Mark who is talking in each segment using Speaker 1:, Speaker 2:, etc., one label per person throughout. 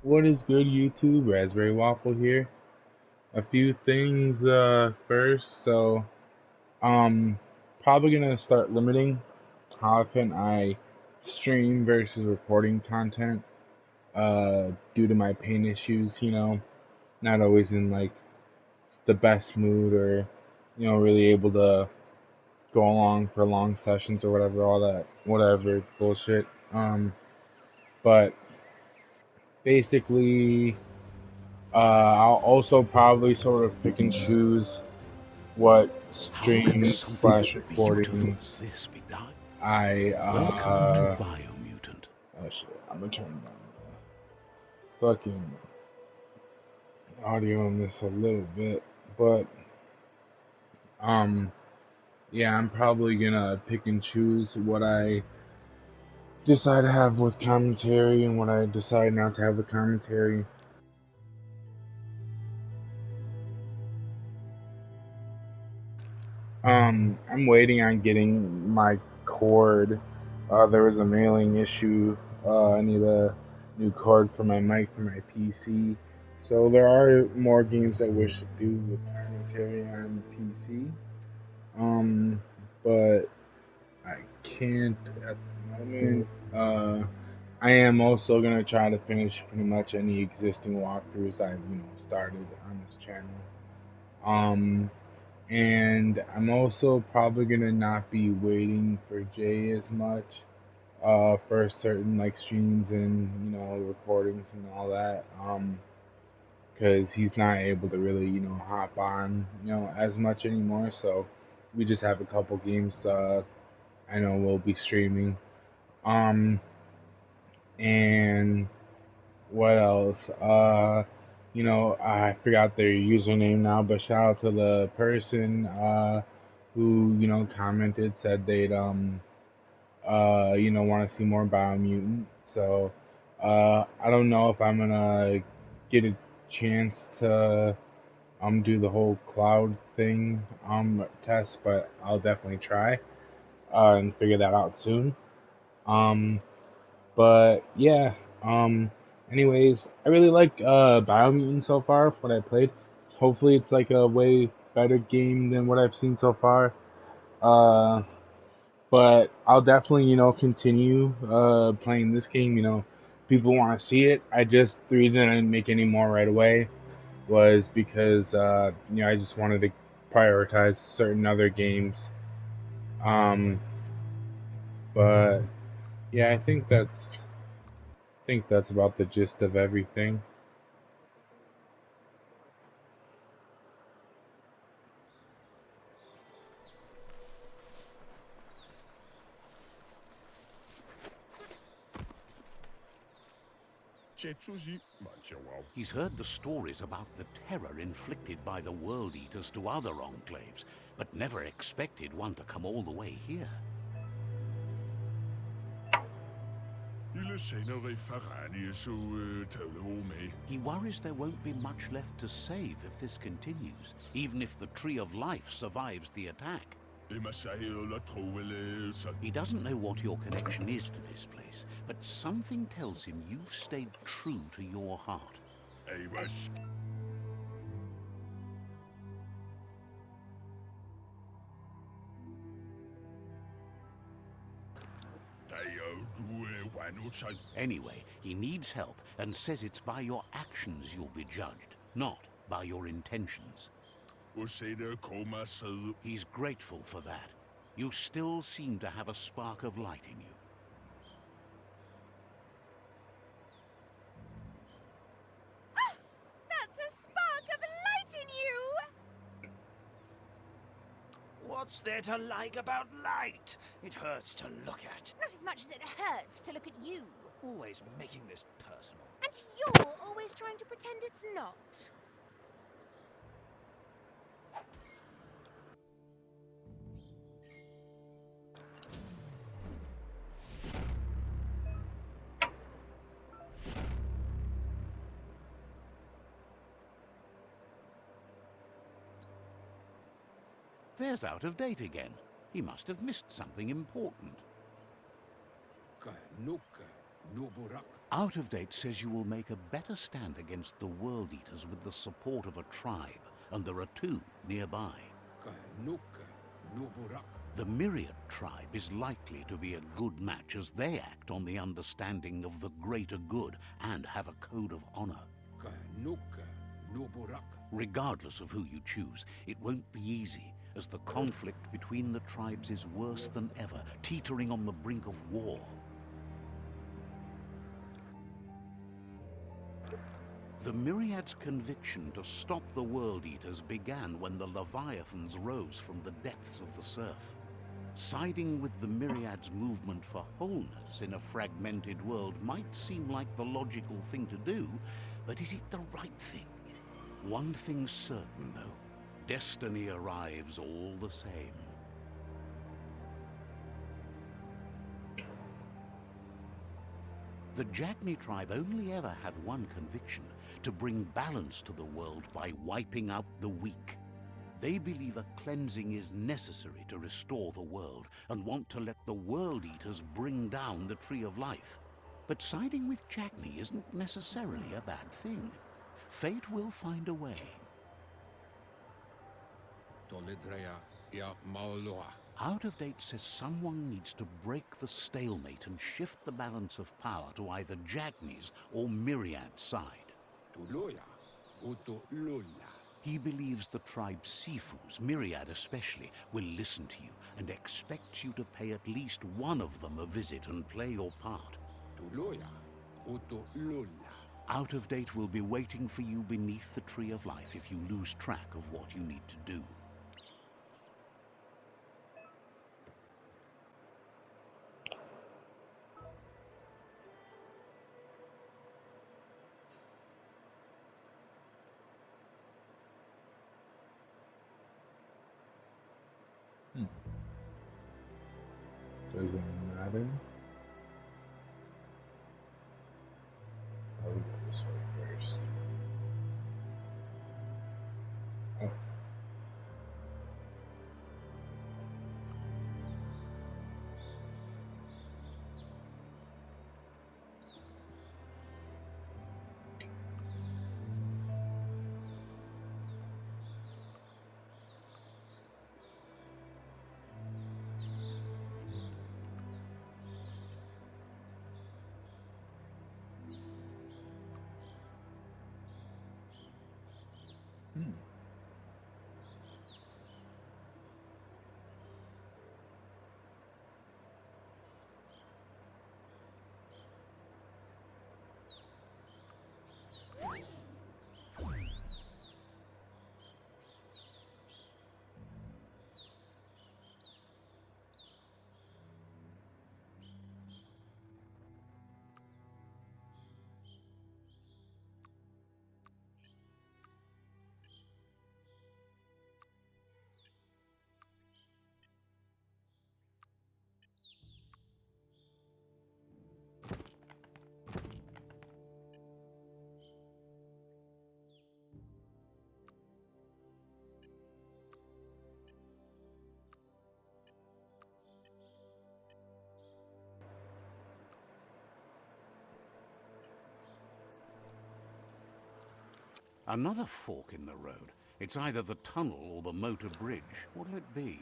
Speaker 1: What is good, YouTube? Raspberry Waffle here. A few things first. Um, probably gonna start limiting how often I stream versus recording content. Due to my pain issues, not always in like the best mood or really able to go along for long sessions or whatever, all that whatever bullshit. But basically, I'll also probably sort of pick and choose what
Speaker 2: How can
Speaker 1: streams
Speaker 2: something
Speaker 1: slash
Speaker 2: as beautiful as
Speaker 1: recordings
Speaker 2: this be done?
Speaker 1: I
Speaker 2: Welcome to Biomutant.
Speaker 1: oh shit, I'm gonna turn down the fucking audio on this a little bit, but um yeah, I'm probably gonna pick and choose what I decide to have with commentary and what I decide not to have with commentary. I'm waiting on getting my cord. There was a mailing issue. I need a new cord for my mic for my PC. So there are more games I wish to do with commentary on PC. Um, but I can't at the moment. I am also gonna try to finish pretty much any existing walkthroughs I've started on this channel. Um, and I'm also probably gonna not be waiting for Jay as much for certain like streams and recordings and all that because he's not able to really hop on as much anymore. So we just have a couple games I know we'll be streaming. Um, and what else? I forgot their username now, but shout out to the person who commented, said they'd want to see more Biomutant. So I don't know if I'm gonna get a chance to do the whole cloud thing test, but I'll definitely try and figure that out soon. Um, but yeah, um, anyways, I really like Biomutant so far. What I played. Hopefully, it's like a way better game than what I've seen so far. Uh, but I'll definitely continue playing this game. People want to see it. The reason I didn't make any more right away was because I just wanted to prioritize certain other games. Um, but yeah, I think that's about the gist of everything.
Speaker 2: He's heard the stories about the terror inflicted by the World Eaters to other enclaves, but never expected one to come all the way here. He worries there won't be much left to save if this continues, even if the Tree of Life survives the attack. He doesn't know what your connection is to this place, but something tells him you've stayed true to your heart. Anyway, he needs help and says it's by your actions you'll be judged, not by your intentions. He's grateful for that. You still seem to have a spark of light in you.
Speaker 3: That's a spark of light in you!
Speaker 4: What's there to like about light? It hurts to look at.
Speaker 3: Not as much as it hurts to look at you.
Speaker 4: Always making this personal.
Speaker 3: And you're always trying to pretend it's not.
Speaker 2: There's out of date again. He must have missed something important. Out of Date says you will make a better stand against the World Eaters with the support of a tribe, and there are two nearby. The Myriad tribe is likely to be a good match as they act on the understanding of the greater good and have a code of honor. Regardless of who you choose, it won't be easy, as the conflict between the tribes is worse than ever, teetering on the brink of war. The Myriad's conviction to stop the World Eaters began when the Leviathans rose from the depths of the surf. Siding with the Myriad's movement for wholeness in a fragmented world might seem like the logical thing to do, but is it the right thing? One thing's certain, though. Destiny arrives all the same. The Jagni tribe only ever had one conviction: to bring balance to the world by wiping out the weak. They believe a cleansing is necessary to restore the world, and want to let the World Eaters bring down the Tree of Life. But siding with Jagni isn't necessarily a bad thing. Fate will find a way. Out of Date says someone needs to break the stalemate and shift the balance of power to either Jagni's or Myriad's side. He believes the tribe Sifus, Myriad especially, will listen to you and expects you to pay at least one of them a visit and play your part. Out of Date will be waiting for you beneath the Tree of Life if you lose track of what you need to do.
Speaker 1: Doesn't matter. I'll go this way first. Oh.
Speaker 2: Another fork in the road. It's either the tunnel or the motor bridge. What'll it be?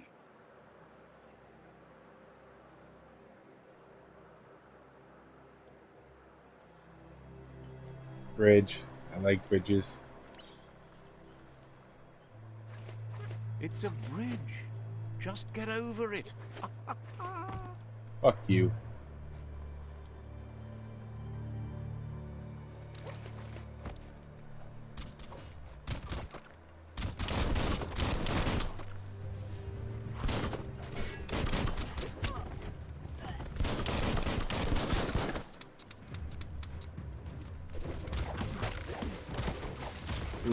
Speaker 1: Bridge. I like bridges.
Speaker 2: It's a bridge. Just get over it.
Speaker 1: Fuck you.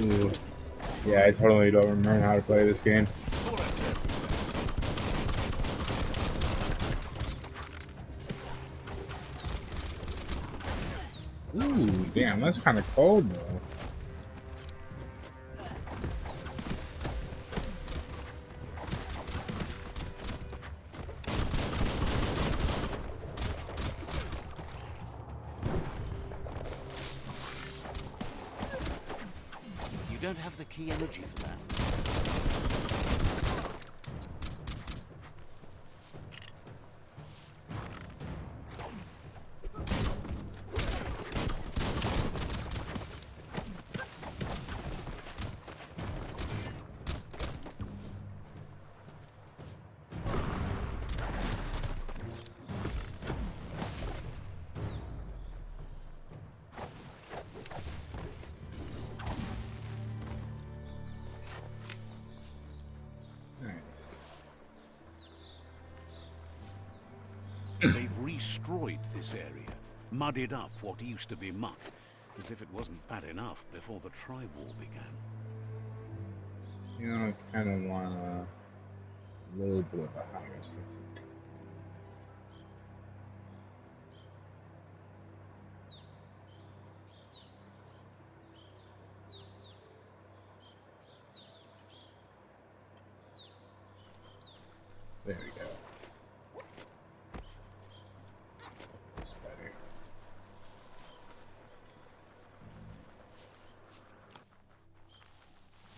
Speaker 1: Ooh. Yeah, I totally don't remember how to play this game. Ooh, damn, that's kind of cold though.
Speaker 2: don't have the key energy for that. They've destroyed this area, muddied up what used to be muck, as if it wasn't bad enough before the tribe war began.
Speaker 1: You know, I kind of want a little bit of a higher sensitivity. There we go. That's better.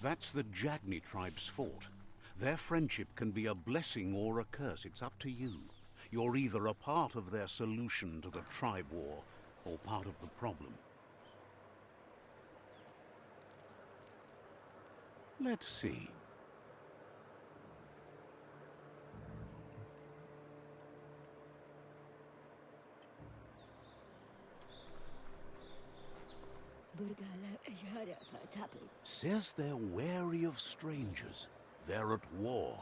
Speaker 2: That's the Jagni tribe's fort. Their friendship can be a blessing or a curse. It's up to you. You're either a part of their solution to the tribe war or part of the problem. Let's see. Says they're wary of strangers. They're at war.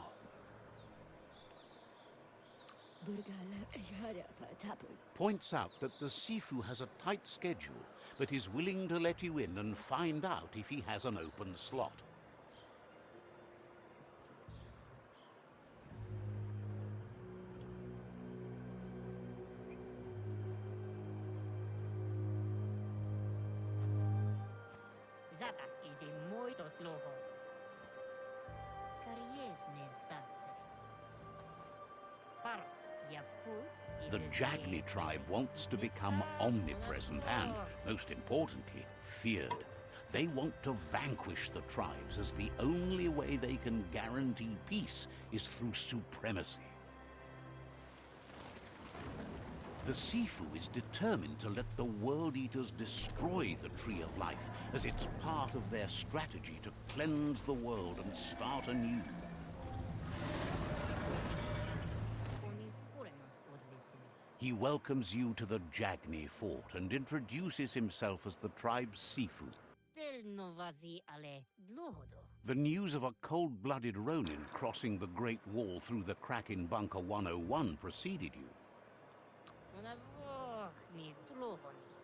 Speaker 2: Points out that the Sifu has a tight schedule, but is willing to let you in and find out if he has an open slot.
Speaker 5: Zata is the muito tloho. Kariesne zdace. Paro, yaput.
Speaker 2: The Jagni tribe wants to become omnipresent and, most importantly, feared. They want to vanquish the tribes, as the only way they can guarantee peace is through supremacy. The Sifu is determined to let the World Eaters destroy the Tree of Life, as it's part of their strategy to cleanse the world and start anew. He welcomes you to the Jagni fort and introduces himself as the tribe's Sifu. The news of a cold-blooded Ronin crossing the Great Wall through the crack in Bunker 101 preceded you.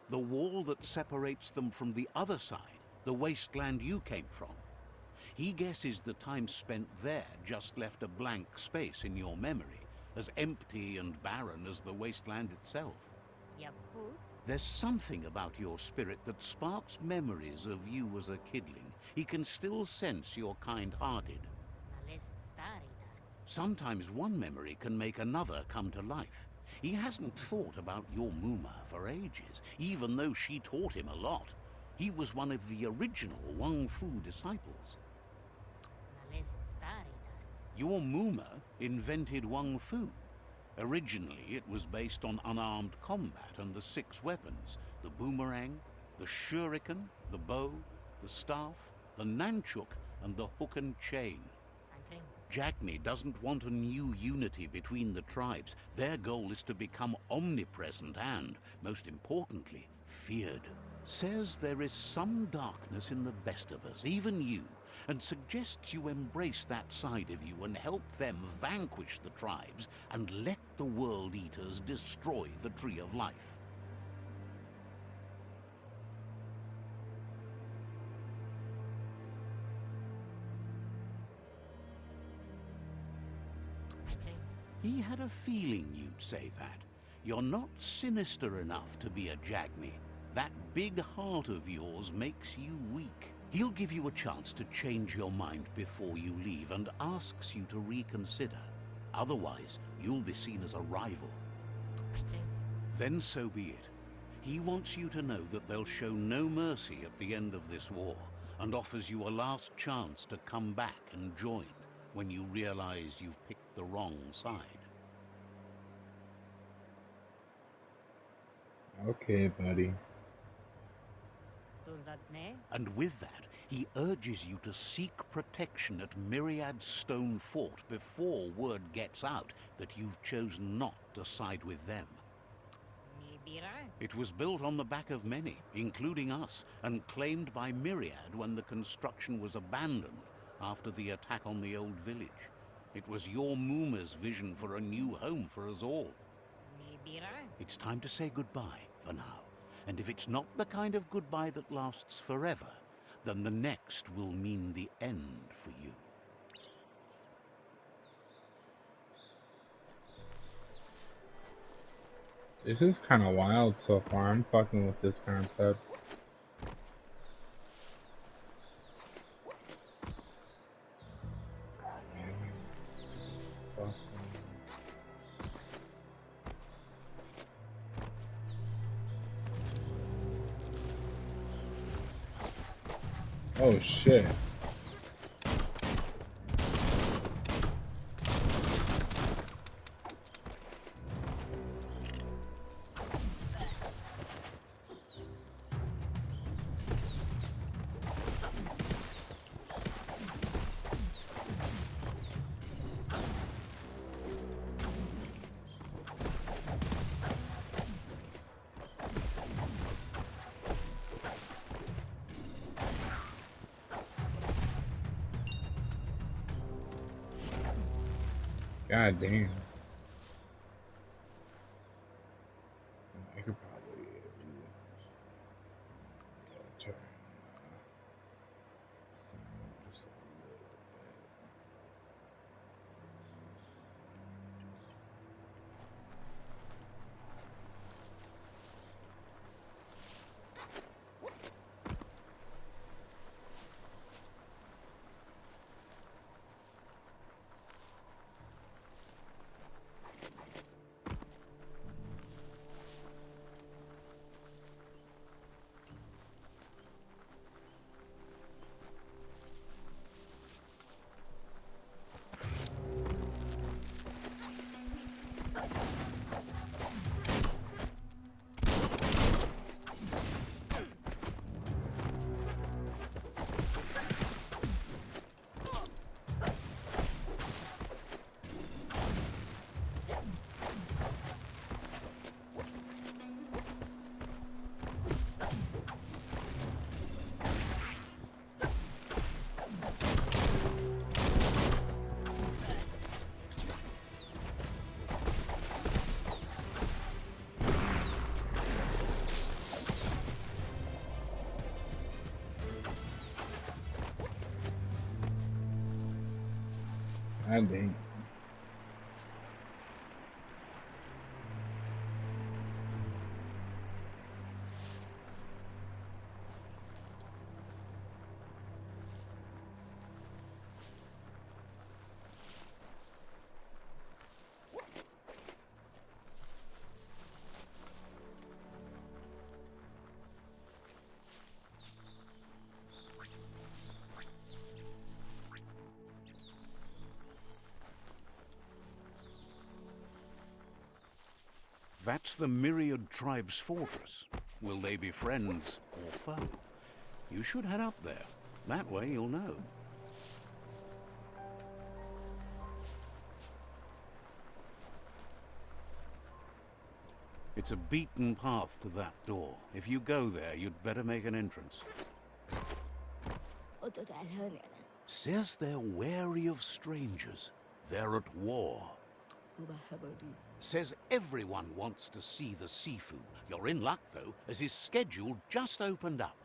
Speaker 2: The wall that separates them from the other side, the wasteland you came from. He guesses the time spent there just left a blank space in your memory, as empty and barren as the wasteland itself. There's something about your spirit that sparks memories of you as a kidling. He can still sense you're kind-hearted. Sometimes one memory can make another come to life. He hasn't thought about your Muma for ages, even though she taught him a lot. He was one of the original Wang Fu disciples. Your Muma invented Wang Fu. Originally, it was based on unarmed combat and the 6 weapons: the boomerang, the shuriken, the bow, the staff, the nunchuk, and the hook and chain. Jagni doesn't want a new unity between the tribes. Their goal is to become omnipresent and, most importantly, feared. Says there is some darkness in the best of us, even you, and suggests you embrace that side of you and help them vanquish the tribes and let the World Eaters destroy the Tree of Life. He had a feeling you'd say that. You're not sinister enough to be a Jagni. That big heart of yours makes you weak. He'll give you a chance to change your mind before you leave and asks you to reconsider. Otherwise, you'll be seen as a rival. Then so be it. He wants you to know that they'll show no mercy at the end of this war, and offers you a last chance to come back and join when you realize you've picked the wrong side.
Speaker 1: Okay, buddy.
Speaker 2: And with that, he urges you to seek protection at Myriad's stone fort before word gets out that you've chosen not to side with them. It was built on the back of many, including us, and claimed by Myriad when the construction was abandoned after the attack on the old village. It was your Mooma's vision for a new home for us all. It's time to say goodbye for now. And if it's not the kind of goodbye that lasts forever, then the next will mean the end for you.
Speaker 1: This is kind of wild so far. I'm fucking with this concept. Oh, man. Fucking... Oh shit. God damn. I could probably turn sound just a little bit. God damn.
Speaker 2: That's the Myriad tribe's fortress. Will they be friends or foe? You should head up there. That way you'll know. It's a beaten path to that door. If you go there, you'd better make an entrance. Says they're wary of strangers. They're at war. Says everyone wants to see the Sifu. You're in luck, though, as his schedule just opened up.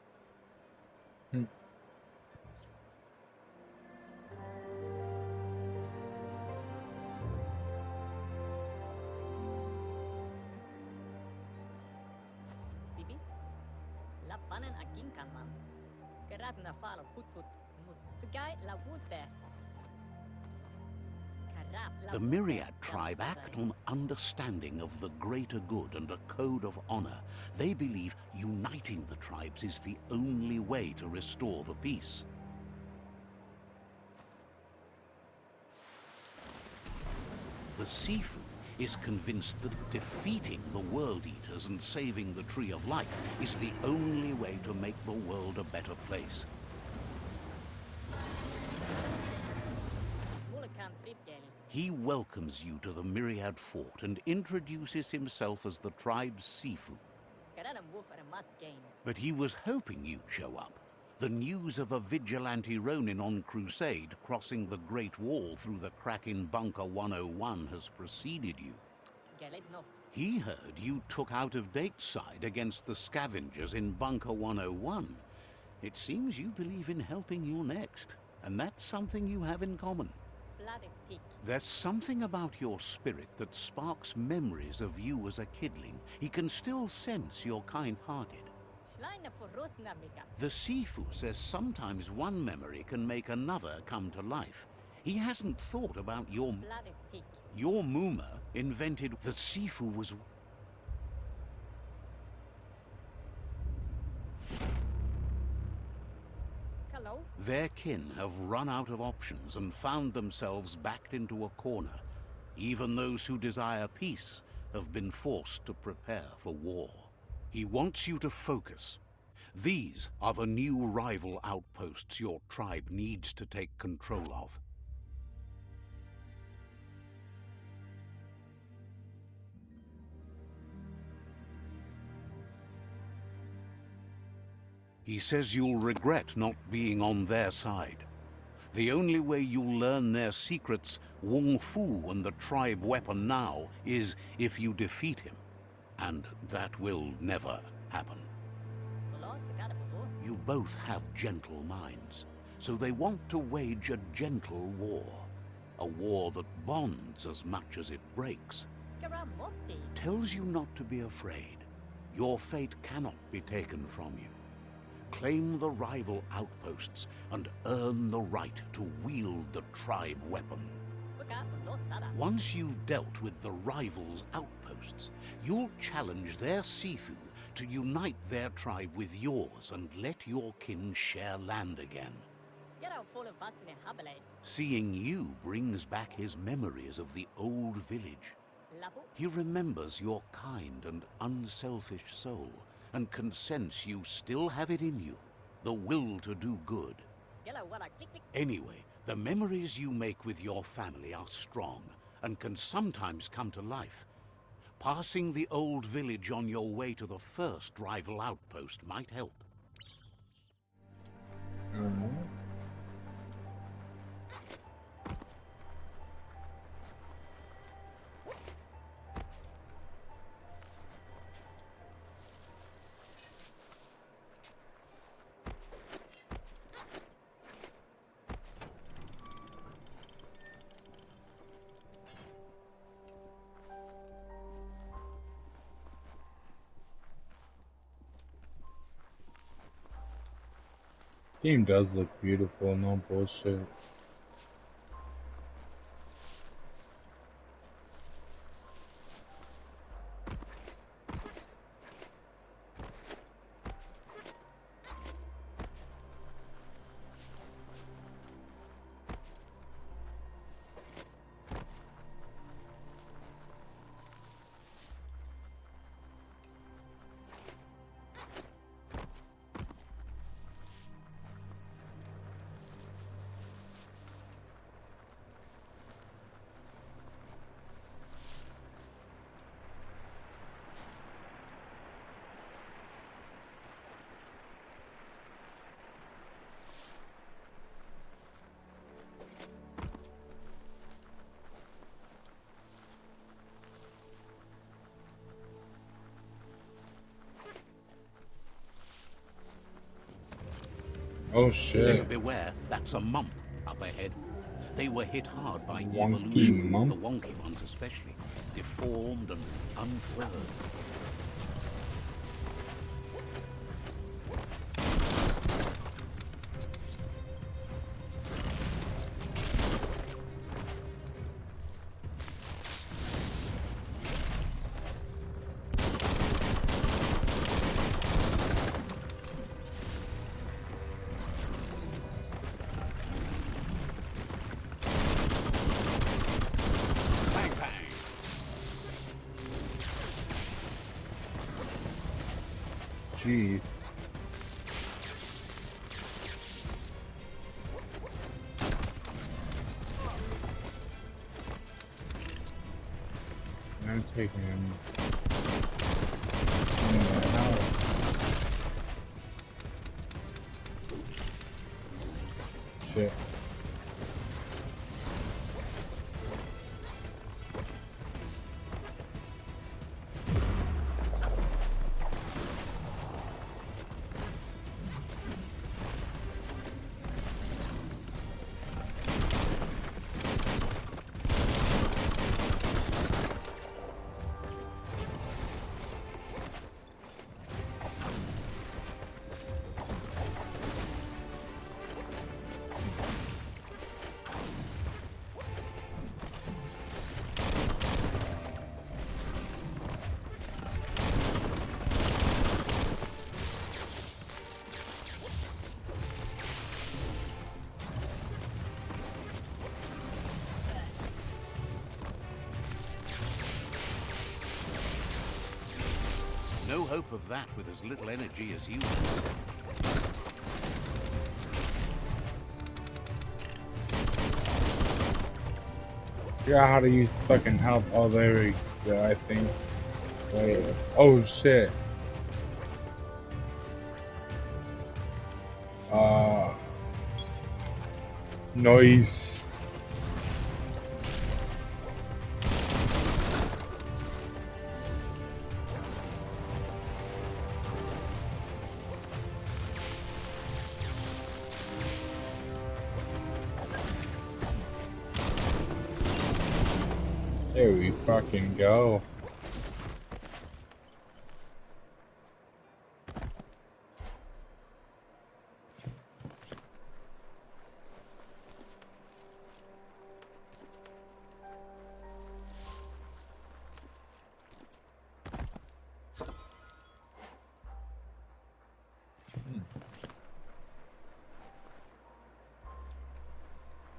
Speaker 5: Sibi? Lapanen agin kanman. Karat na fal hutut mus tugai la wute.
Speaker 2: The Myriad tribe act on understanding of the greater good and a code of honor. They believe uniting the tribes is the only way to restore the peace. The Sifu is convinced that defeating the World Eaters and saving the Tree of Life is the only way to make the world a better place. He welcomes you to the Myriad Fort and introduces himself as the tribe's Sifu. But he was hoping you'd show up. The news of a vigilante Ronin on crusade crossing the Great Wall through the crack in Bunker 101 has preceded you. He heard you took out-of-date side against the scavengers in Bunker 101. It seems you believe in helping your next, and that's something you have in common. There's something about your spirit that sparks memories of you as a kidling. He can still sense you're kind-hearted. The Sifu says sometimes one memory can make another come to life. He hasn't thought about your Muma invented the Sifu was... Their kin have run out of options and found themselves backed into a corner. Even those who desire peace have been forced to prepare for war. He wants you to focus. These are the new rival outposts your tribe needs to take control of. He says you'll regret not being on their side. The only way you'll learn their secrets, Wung Fu and the tribe weapon now, is if you defeat him. And that will never happen. You both have gentle minds, so they want to wage a gentle war. A war that bonds as much as it breaks. Tells you not to be afraid. Your fate cannot be taken from you. Claim the rival outposts and earn the right to wield the tribe weapon. Once you've dealt with the rivals' outposts, you'll challenge their Sifu to unite their tribe with yours and let your kin share land again. Seeing you brings back his memories of the old village. He remembers your kind and unselfish soul, and can sense you still have it in you, the will to do good. Anyway, the memories you make with your family are strong and can sometimes come to life. Passing the old village on your way to the first rival outpost might help.
Speaker 1: Game does look beautiful, no bullshit. Oh shit.
Speaker 2: Beware, that's a mump up ahead. They were hit hard by
Speaker 1: Wonky
Speaker 2: evolution,
Speaker 1: mump?
Speaker 2: the wonky ones especially, deformed and unfurled.
Speaker 1: Jeez. I'm taking him in the house. Shit.
Speaker 2: No hope of that with as little energy as you have.
Speaker 1: Figure out how to use fucking health. Oh, there we go, I think. Wait. Oh, shit. Noise. There we fucking go.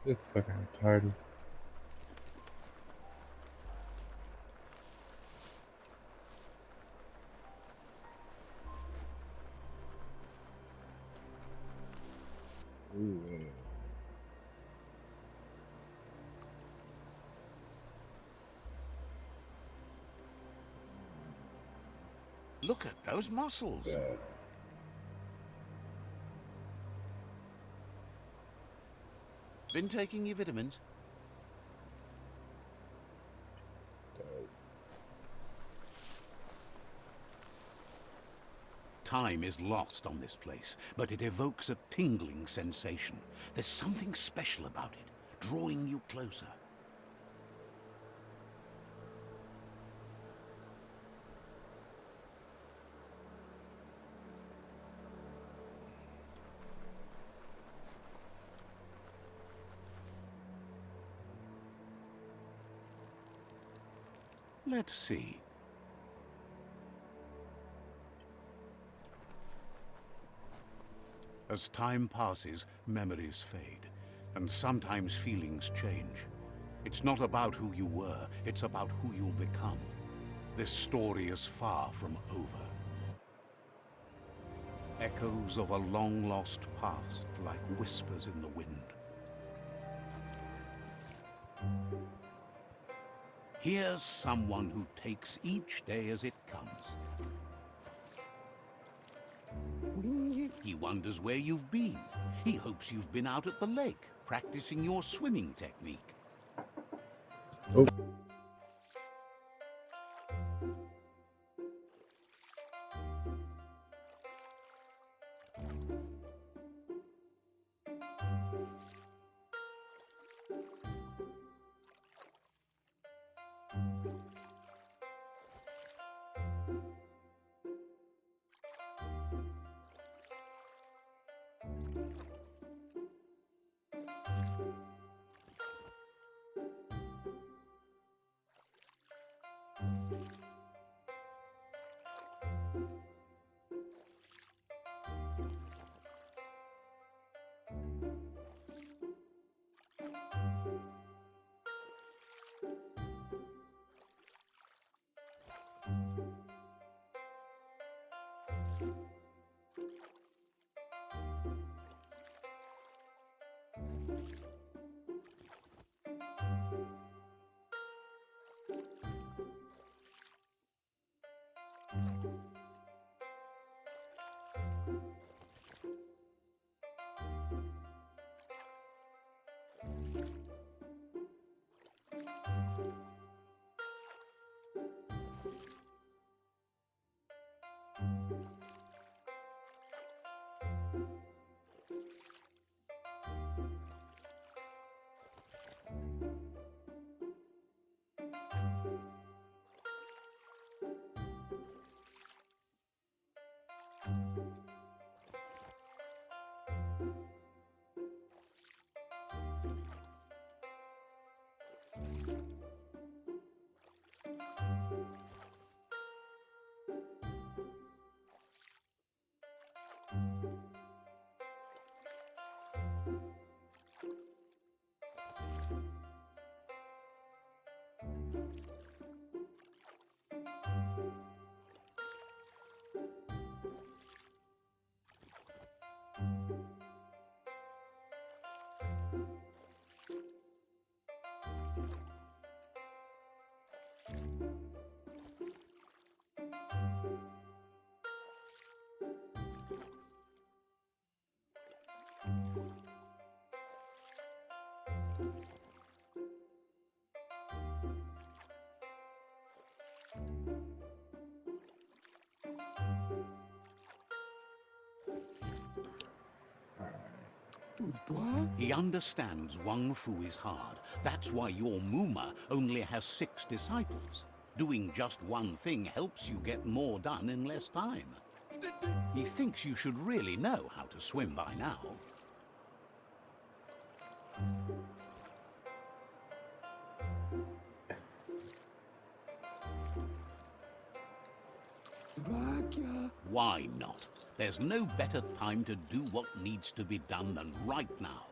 Speaker 1: It's fucking retarded. Ooh.
Speaker 2: Look at those muscles. Been taking your vitamins? Time is lost on this place, but it evokes a tingling sensation. There's something special about it, drawing you closer. Let's see. As time passes, memories fade, and sometimes feelings change. It's not about who you were, it's about who you'll become. This story is far from over. Echoes of a long-lost past, like whispers in the wind. Here's someone who takes each day as it comes. He wonders where you've been. He hopes you've been out at the lake, practicing your swimming technique.
Speaker 1: Oh.
Speaker 2: He understands Wang Fu is hard. That's why your Muma only has 6 disciples. Doing just one thing helps you get more done in less time. He thinks you should really know how to swim by now. Why not? There's no better time to do what needs to be done than right now.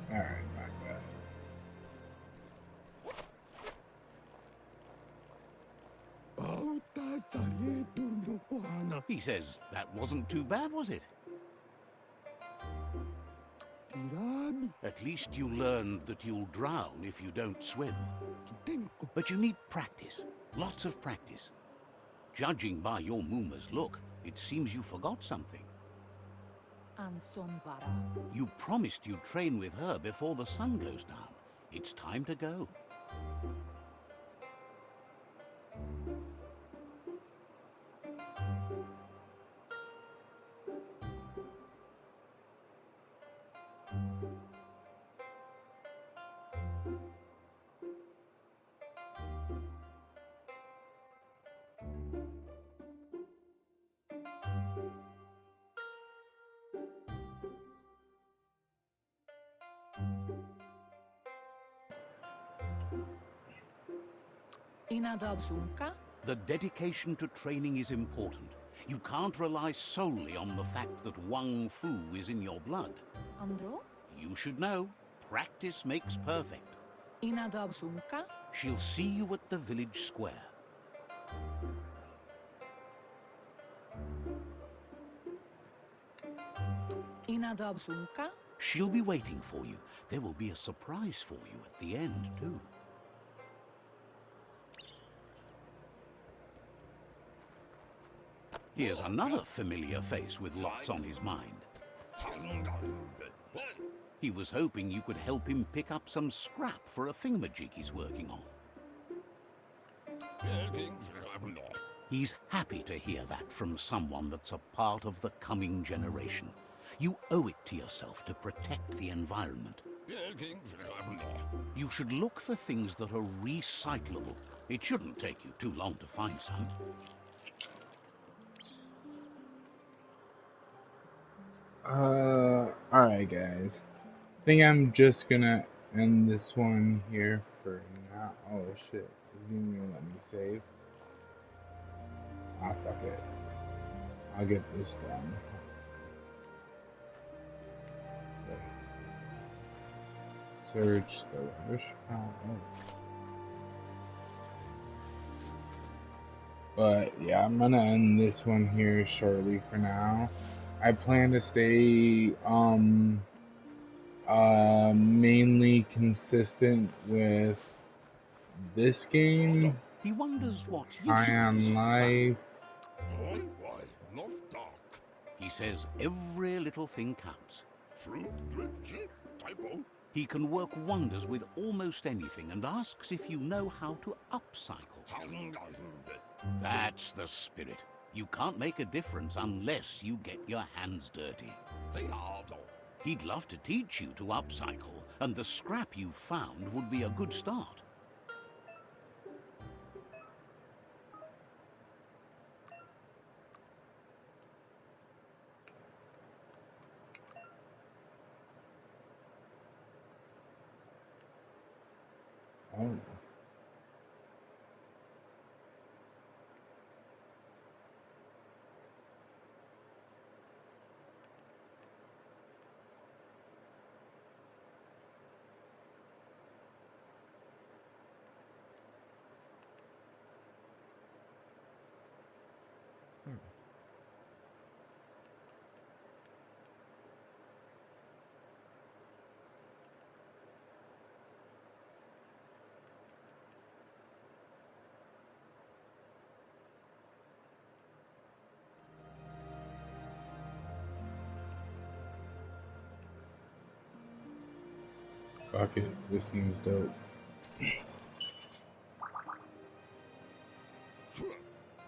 Speaker 1: Alright, not bad.
Speaker 2: He says that wasn't too bad, was it? At least you learned that you'll drown if you don't swim. But you need practice. Lots of practice. Judging by your Muma's look, it seems you forgot something. You promised you'd train with her before the sun goes down. It's time to go. The dedication to training is important. You can't rely solely on the fact that Wang Fu is in your blood. You should know, practice makes perfect. She'll see you at the village square. She'll be waiting for you. There will be a surprise for you at the end, too. Here's another familiar face with lots on his mind. He was hoping you could help him pick up some scrap for a thingamajig he's working on. He's happy to hear that from someone that's a part of the coming generation. You owe it to yourself to protect the environment. You should look for things that are recyclable. It shouldn't take you too long to find some.
Speaker 1: Alright guys. I think I'm just gonna end this one here for now. Oh shit. Is he even gonna let me save? Ah, fuck it. I'll get this done. Search the wish file. But yeah, I'm gonna end this one here shortly for now. I plan to stay mainly consistent with this game.
Speaker 2: He wonders what
Speaker 1: High
Speaker 2: uses
Speaker 1: on
Speaker 2: you found.
Speaker 1: Life
Speaker 6: Oi, why, not dark.
Speaker 2: He says every little thing counts.
Speaker 6: Fruit, drip, typo.
Speaker 2: He can work wonders with almost anything and asks if you know how to upcycle. That's the spirit. You can't make a difference unless you get your hands dirty. He'd love to teach you to upcycle, and the scrap you found would be a good start.
Speaker 1: Oh. Fuck it, this seems dope.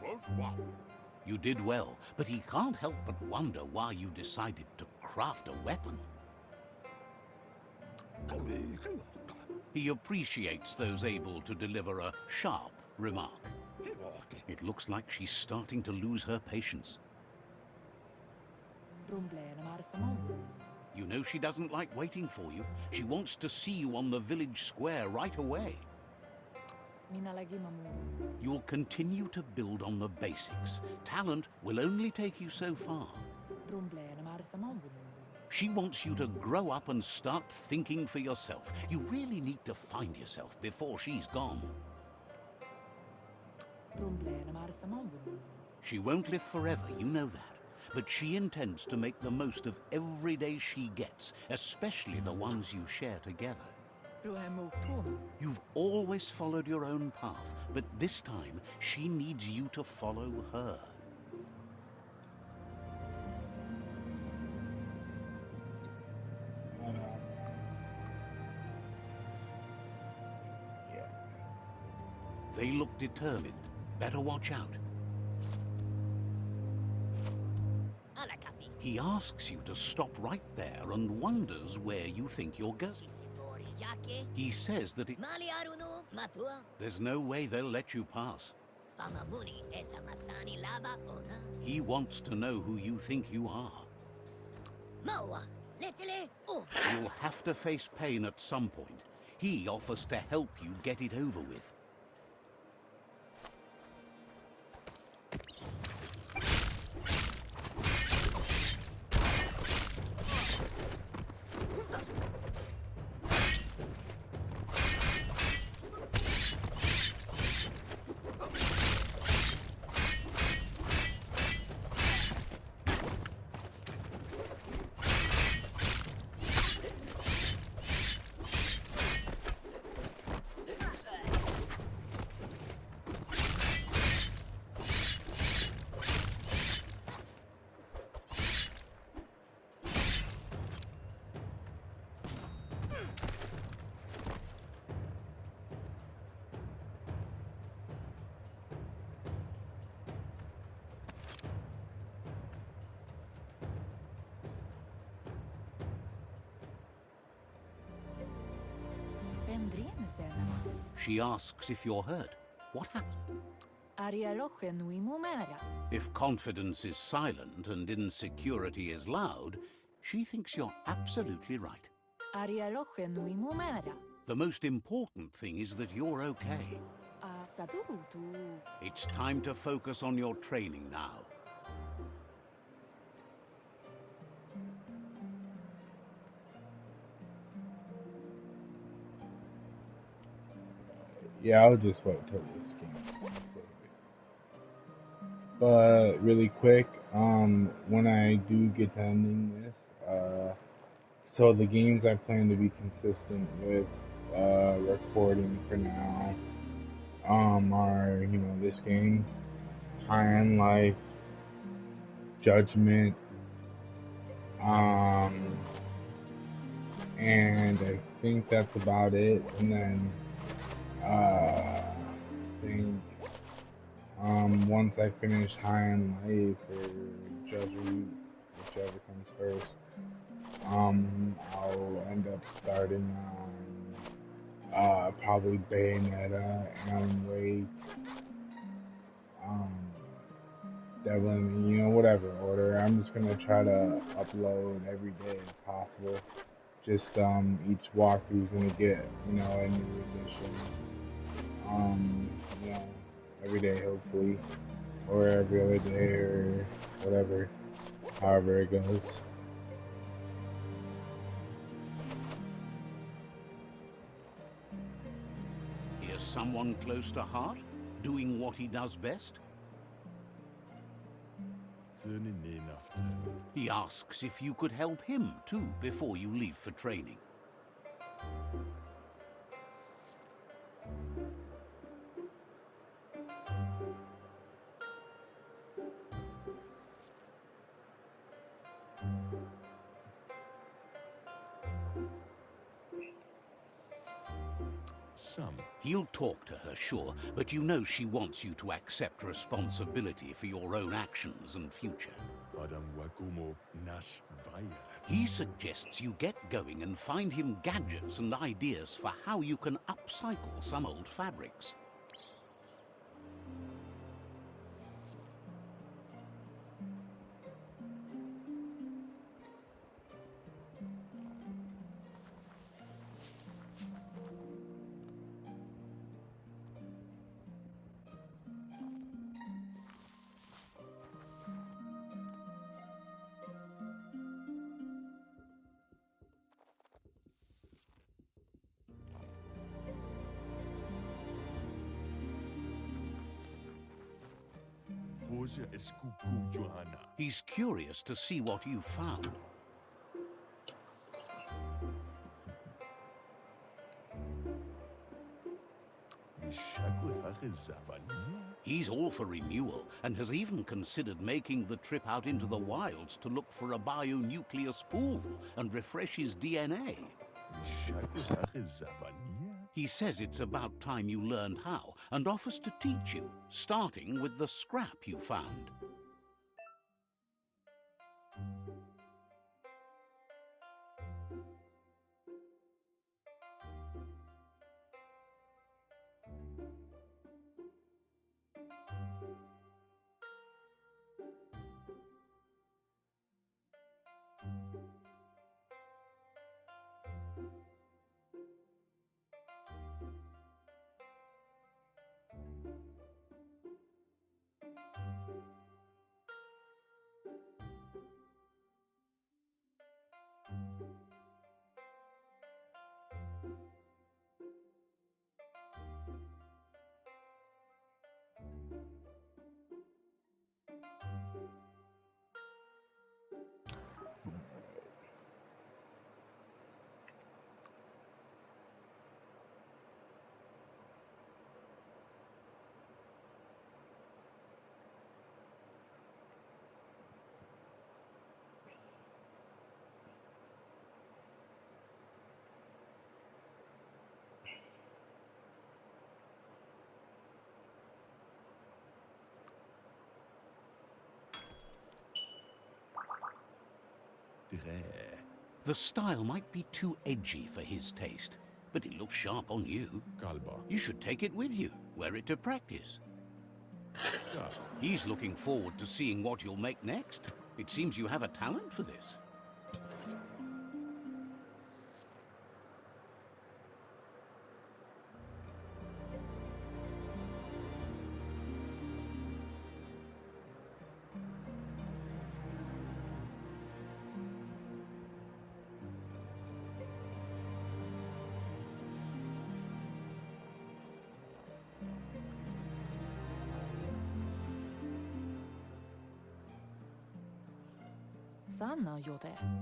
Speaker 6: Worthwhile.
Speaker 2: You did well, but he can't help but wonder why you decided to craft a weapon. He appreciates those able to deliver a sharp remark. It looks like she's starting to lose her patience. You know she doesn't like waiting for you. She wants to see you on the village square right away. You'll continue to build on the basics. Talent will only take you so far. She wants you to grow up and start thinking for yourself. You really need to find yourself before she's gone. She won't live forever, you know that. But she intends to make the most of every day she gets, especially the ones you share together. You've always followed your own path, but this time she needs you to follow her.
Speaker 1: Yeah.
Speaker 2: They look determined. Better watch out. He asks you to stop right there and wonders where you think you're going. He says that there's no way they'll let you pass. He wants to know who you think you are. You'll have to face pain at some point. He offers to help you get it over with. She asks if you're hurt. What happened? If confidence is silent and insecurity is loud, she thinks you're absolutely right. The most important thing is that you're okay. It's time to focus on your training now.
Speaker 1: Yeah, I'll just wait till this game save it. But really quick, when I do get to ending this, so the games I plan to be consistent with recording for now are, this game, High End Life, judgment. Um, and I think that's about it. And then I think once I finish High on Life or Judgment, whichever comes first, I'll end up starting on probably Bayonetta, Alan Wake, um, Devlin, whatever order. I'm just gonna try to upload every day if possible. Just each walkthrough's gonna get a new edition. Um, you know, every day hopefully, or every other day, or whatever, however it goes.
Speaker 2: Here's someone close to heart, doing what he does best. He asks if you could help him too before you leave for training. He'll talk to her, sure, but you know she wants you to accept responsibility for your own actions and future. He suggests you get going and find him gadgets and ideas for how you can upcycle some old fabrics. He's curious to see what you've found. He's all for renewal and has even considered making the trip out into the wilds to look for a bionuclear spool and refresh his DNA. He says it's about time you learned how and offers to teach you, starting with the scrap you found. The style might be too edgy for his taste, but it looks sharp on you. You should take it with you, wear it to practice. He's looking forward to seeing what you'll make next. It seems you have a talent for this.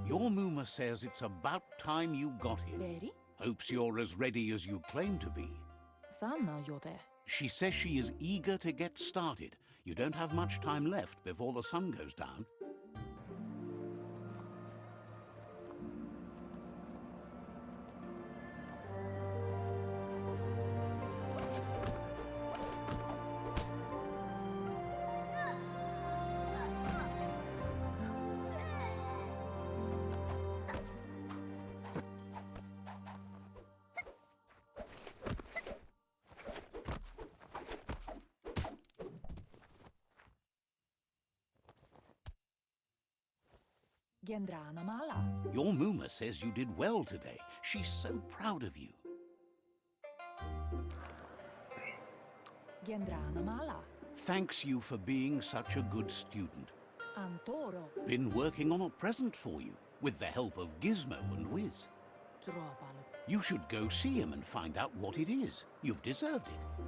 Speaker 2: Your Muma says it's about time you got him. Hopes you're as ready as you claim to be. She says she is eager to get started. You don't have much time left before the sun goes down.
Speaker 7: Gendrana mala.
Speaker 2: Your Muma says you did well today. She's so proud of you.
Speaker 7: Gendrana mala.
Speaker 2: Thanks you for being such a good student.
Speaker 7: Antoro.
Speaker 2: Been working on a present for you, with the help of Gizmo and Wiz.
Speaker 7: Tropalo.
Speaker 2: You should go see him and find out what it is. You've deserved it.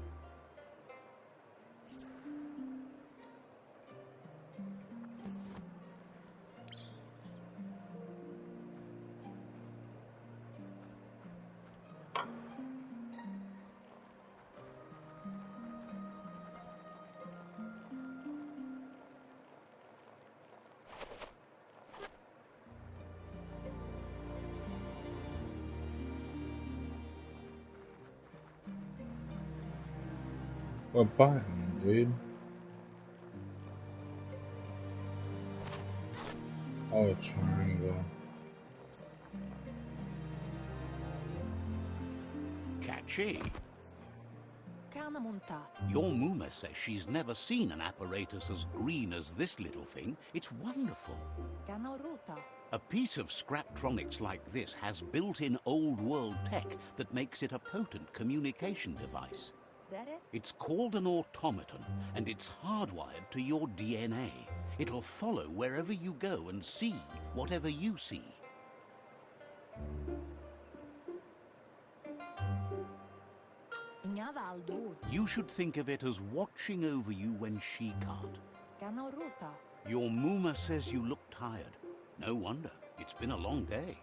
Speaker 1: What button, dude? Oh, triangle.
Speaker 2: Catchy.
Speaker 7: Canamonta.
Speaker 2: Your Muma says she's never seen an apparatus as green as this little thing. It's wonderful.
Speaker 7: Canoruta.
Speaker 2: A piece of Scraptronics like this has built-in old-world tech that makes it a potent communication device.
Speaker 7: Dere.
Speaker 2: It's called an automaton, and it's hardwired to your DNA. It'll follow wherever you go and see whatever you see.
Speaker 7: Ingavaldo.
Speaker 2: You should think of it as watching over you when she can't.
Speaker 7: Canoruta.
Speaker 2: Your Muma says you look tired. No wonder. It's been a long day.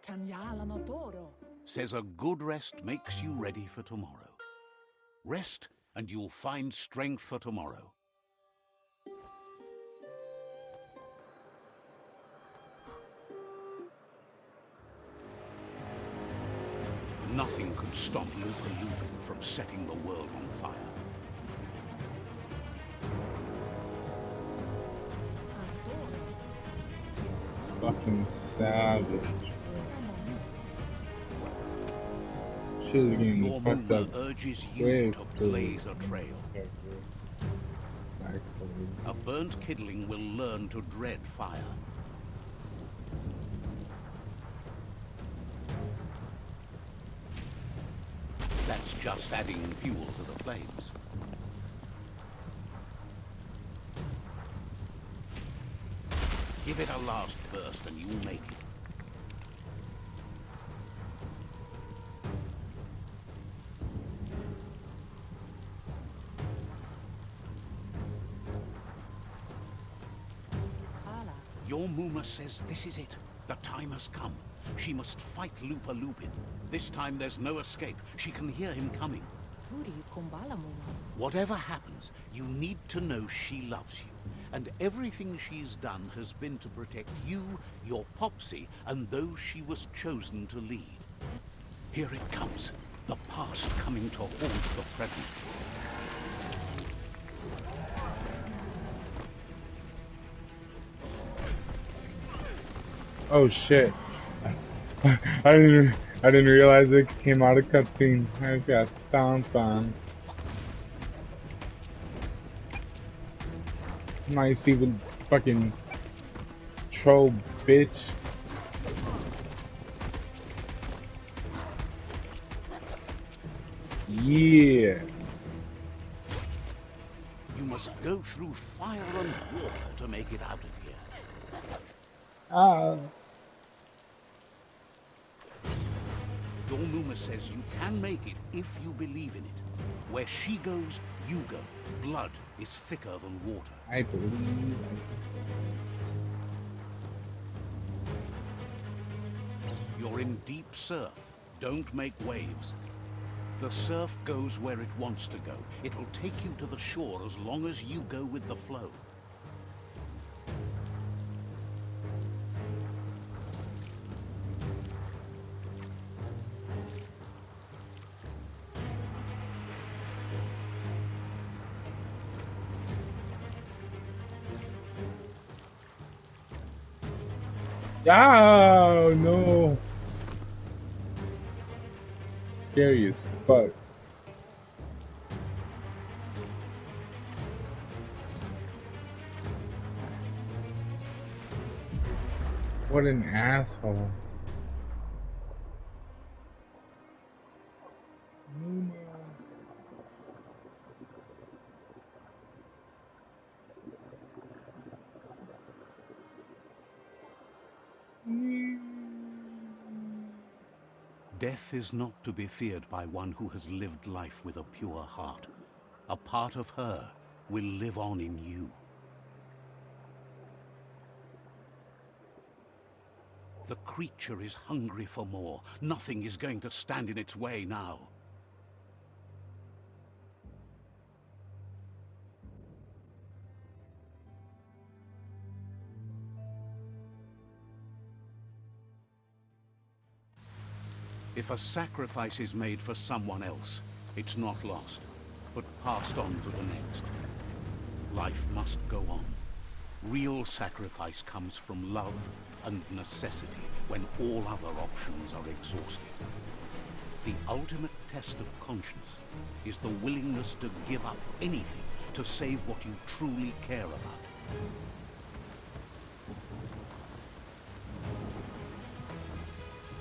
Speaker 7: Canyala notoro.
Speaker 2: Says a good rest makes you ready for tomorrow. Rest and you'll find strength for tomorrow. Nothing could stop Lupa Lupin from setting the world on fire.
Speaker 7: Antoro.
Speaker 1: Fucking savage. Shit is getting
Speaker 2: Your
Speaker 1: fucked
Speaker 2: Muma
Speaker 1: up.
Speaker 2: urges you
Speaker 1: Quick,
Speaker 2: to
Speaker 1: dude.
Speaker 2: blaze a trail.
Speaker 1: Backstory.
Speaker 2: A burnt kidling will learn to dread fire. That's just adding fuel to the flames. Give it a last burst and you'll make it.
Speaker 7: Ala.
Speaker 2: Your Muma says this is it. The time has come. She must fight Lupa Lupin. This time there's no escape. She can hear him coming.
Speaker 7: Turi kumbala muna.
Speaker 2: Whatever happens, you need to know she loves you. And everything she's done has been to protect you, your Popsy, and those she was chosen to lead. Here it comes. The past coming to haunt the present.
Speaker 1: Oh shit. I didn't realize it came out of cutscene. I just got stomped on. Nice even fucking troll bitch. Yeah.
Speaker 2: You must go through fire and water to make it out of here.
Speaker 1: Ah.
Speaker 2: Your Muma says you can make it if you believe in it. Where she goes, you go. Blood is thicker than water.
Speaker 1: I believe.
Speaker 2: You're in deep surf. Don't make waves. The surf goes where it wants to go. It'll take you to the shore as long as you go with the flow.
Speaker 1: Oh no! Scary as fuck. What an asshole.
Speaker 2: Death is not to be feared by one who has lived life with a pure heart. A part of her will live on in you. The creature is hungry for more. Nothing is going to stand in its way now. If a sacrifice is made for someone else, it's not lost, but passed on to the next. Life must go on. Real sacrifice comes from love and necessity when all other options are exhausted. The ultimate test of conscience is the willingness to give up anything to save what you truly care about.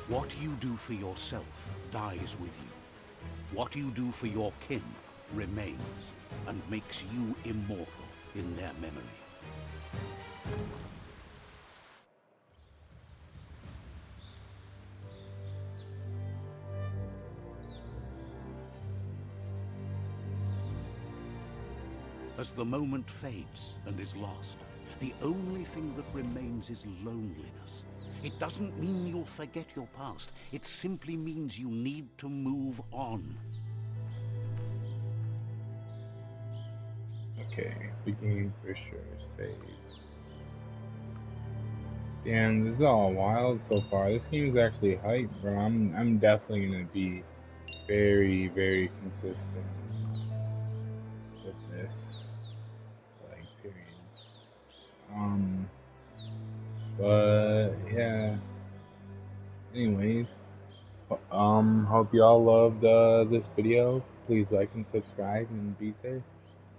Speaker 2: What you do for yourself dies with you. What you do for your kin remains and makes you immortal in their memory. As the moment fades and is lost, the only thing that remains is loneliness. It doesn't mean you'll forget your past. It simply means you need to move on.
Speaker 1: Okay, beginning for sure. Save. Damn, this is all wild so far. This game is actually hype, bro. I'm definitely gonna be very, very consistent with this. Like, period. Um, but yeah. Anyways, hope y'all loved this video. Please like and subscribe and be safe.